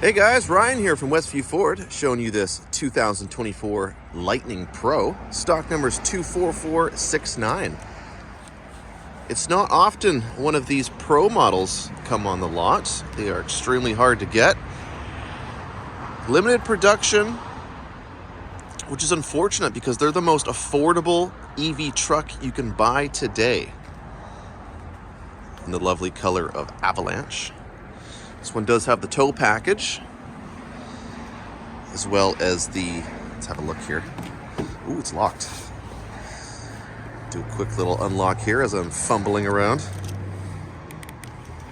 Hey guys, Ryan here from Westview Ford, showing you this 2024 Lightning Pro. Stock number is 24469. It's not often one of these Pro models come on the lot. They are extremely hard to get. Limited production, which is unfortunate because they're the most affordable EV truck you can buy today. In the lovely color of Avalanche. This one does have the tow package, as well as the, let's have a look here. Ooh, it's locked. Do a quick little unlock here as I'm fumbling around.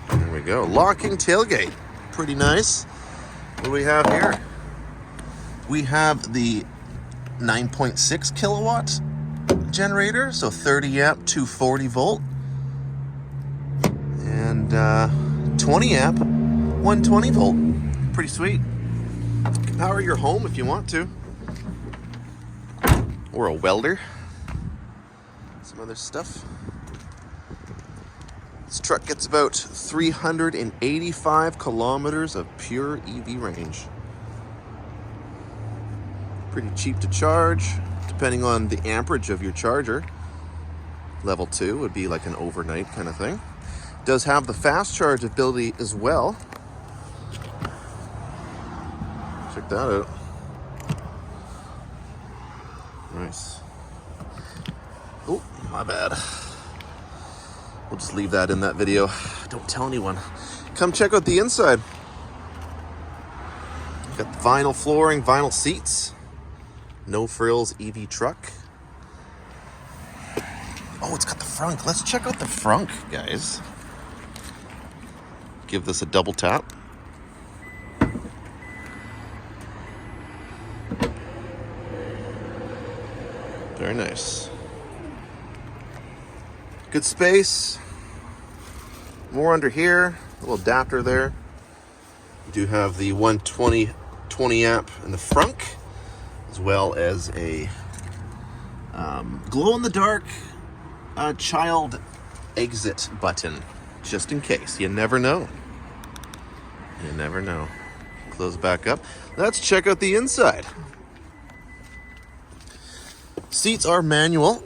There we go. Locking tailgate. Pretty nice. What do we have here? We have the 9.6 kilowatt generator, so 30 amp, 240 volt. And 20 amp, 120 volt. Pretty sweet. You can power your home if you want to. Or a welder. Some other stuff. This truck gets about 385 kilometers of pure EV range. Pretty cheap to charge, depending on the amperage of your charger. Level 2 would be like an overnight kind of thing. Does have the fast charge ability as well. Check that out. Nice. Oh, my bad. We'll just leave that in that video. Don't tell anyone. Come check out the inside. Got the vinyl flooring, vinyl seats. No frills EV truck. Oh, it's got the frunk. Let's check out the frunk, guys. Give this a double tap. Very nice. Good space. More under here. A little adapter there. You do have the 120 20 amp in the frunk, as well as a glow-in-the-dark child exit button, just in case. You never know. You never know. Close it back up. Let's check out the inside. Seats are manual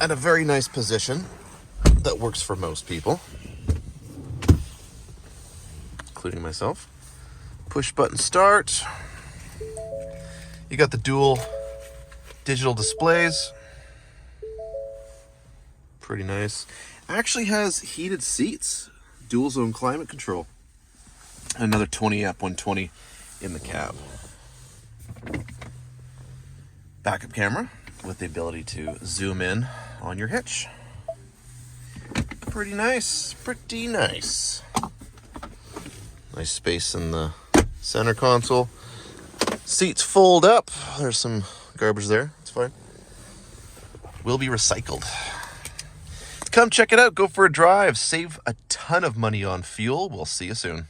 at a very nice position that works for most people, including myself. Push button start. You got the dual digital displays. Pretty nice. Actually has heated seats, dual zone climate control. Another 20 amp 120 in the cab. Backup camera with the ability to zoom in on your hitch. Pretty nice, pretty nice. Nice space in the center console. Seats fold up. There's some garbage there, it's fine. Will be recycled. Come check it out, go for a drive, save a ton of money on fuel. We'll see you soon.